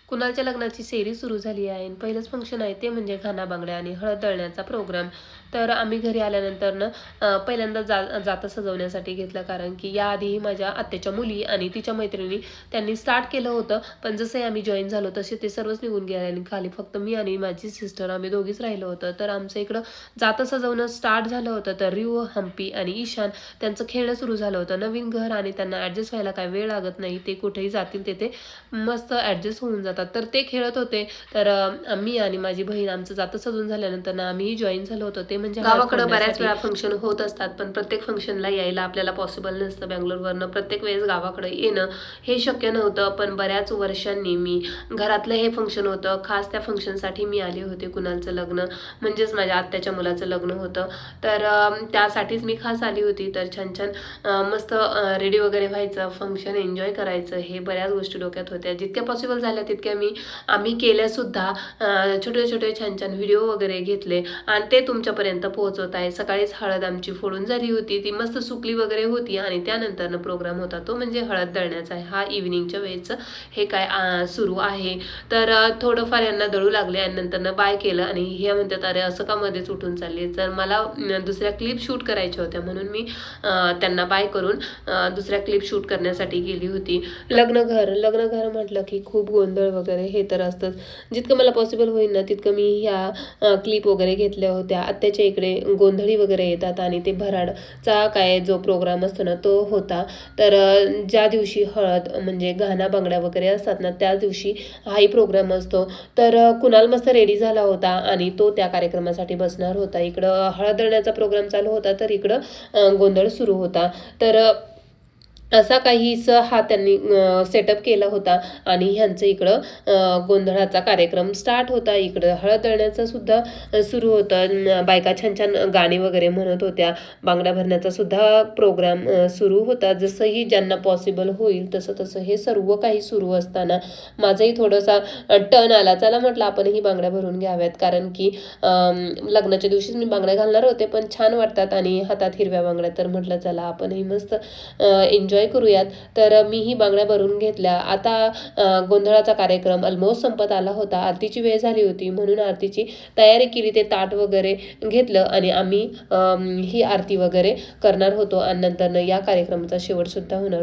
कुणालच्या लग्नाची सेरी सुरू झाली आहे आणि पहिलंच फंक्शन आहे ते म्हणजे घाना बांगड्या आणि हळद दळण्याचा प्रोग्राम. तर आम्ही घरी आल्यानंतर पहिल्यांदा जातं सजवण्यासाठी घेतलं, कारण की याआधीही माझ्या आत्याच्या मुली आणि तिच्या मैत्रिणी त्यांनी स्टार्ट केलं होतं, पण जसे आम्ही जॉईन झालो तसे ते सर्वच निघून गेले आणि खाली फक्त मी आणि माझी सिस्टर आम्ही दोघीच राहिलो होतं. तर आमचं इकडं जातं सजवणं स्टार्ट झालं होतं. तर रिव, हम्पी आणि ईशान त्यांचं खेळणं सुरू झालं होतं. नवीन घर आणि त्यांना ॲडजस्ट व्हायला काय वेळ लागत नाही, ते कुठेही जातील तिथे मस्त ॲडजस्ट होऊन जातात. तर ते खेळत होते. तर मी आणि माझी बहीण आमचं जातं सजून झाल्यानंतर आम्हीही जॉईन झालो होतो. ते म्हणजे गावाकडं बऱ्याच वेळा फंक्शन होत असतात, पण प्रत्येक फंक्शनला यायला आपल्याला पॉसिबल नसतं. बँगलोरवरनं प्रत्येक वेळेस गावाकडे येणं हे शक्य नव्हतं. पण बऱ्याच वर्षांनी मी घरातलं हे फंक्शन होतं, खास त्या फंक्शनसाठी मी आले होते. कुणालचं लग्न म्हणजेच माझ्या आत्याच्या मुलाचं लग्न होतं. तर त्यासाठीच मी खास आली होती. तर छान छान मस्त रेडी वगैरे व्हायचं, फंक्शन एन्जॉय करायचं, हे बऱ्याच गोष्टी डोक्यात होत्या. जितक्या पॉसिबल झाल्या तितक्या आम्ही केल्यासुद्धा. छोटे छोटे छान छान व्हिडिओ वगैरे घेतले आणि ते तुमच्यापर्यंत पोहोचवत आहे. सकाळीच हळद आमची फोडून झाली होती, ती मस्त सुकली वगैरे होती आणि त्यानंतरनं प्रोग्राम होता तो म्हणजे हळद दळण्याचा. हा इव्हिनिंगच्या वेळेचं हे काय सुरू आहे. तर थोडंफार यांना दळू लागले आणि नंतरनं बाय केलं आणि हे म्हणतात अरे असं का मध्येच उठून चालली. तर मला दुसऱ्या क्लिप शूट करायच्या होत्या म्हणून मी त्यांना बाय करून दुसऱ्या क्लिप शूट करण्यासाठी गेली होती. लग्नघर म्हटलं की खूप गोंधळ वगैरे हे तर असतंच. जितकं मला पॉसिबल होईल ना तितकं मी ह्या क्लिप वगैरे घेतल्या होत्या. आत्याच्या इकडे गोंधळी वगैरे येतात आणि ते भराडचा काय जो प्रोग्राम असतो ना तो होता. तर ज्या दिवशी हळद म्हणजे घाना बांगड्या वगैरे असतात ना त्या दिवशी हाही प्रोग्राम असतो. तर कुणाल मस्त रेडी झाला होता आणि तो त्या कार्यक्रमासाठी बसणार होता. इकडं हळद दळण्याचा प्रोग्राम चालू होता, तर इकडं गोंधळ सुरू होता. तर असा काहीसा हा त्यांनी सेटअप केला होता आणि ह्यांचं इकडं गोंधळाचा कार्यक्रम स्टार्ट होता. इकडं हळद दळण्याचा सुद्धा सुरू होतं. बायका छान छान गाणी वगैरे म्हणत होत्या. बांगड्या भरण्याचा सुद्धा प्रोग्राम सुरू होता. जसंही ज्यांना पॉसिबल होईल तसं तसं हे सर्व काही सुरू असताना माझंही थोडासा टर्न आला. चला म्हटलं आपणही बांगड्या भरून घ्याव्यात, कारण की लग्नाच्या दिवशीच मी बांगड्या घालणार होते, पण छान वाटतात आणि हातात हिरव्या बांगड्या. तर म्हटलं चला आपणही मस्त एन्जॉय करूयात. तर मीही बांगड्या भरून घेतल्या. आता गोंधळाचा कार्यक्रम ऑलमोस्ट संपत आला होता. आरतीची वेळ झाली होती म्हणून आरतीची तयारी केली. ते ताट वगैरे घेतलं आणि आम्ही ही आरती वगैरे करणार होतो आणि नंतरनं या कार्यक्रमाचा शेवटसुद्धा होणार.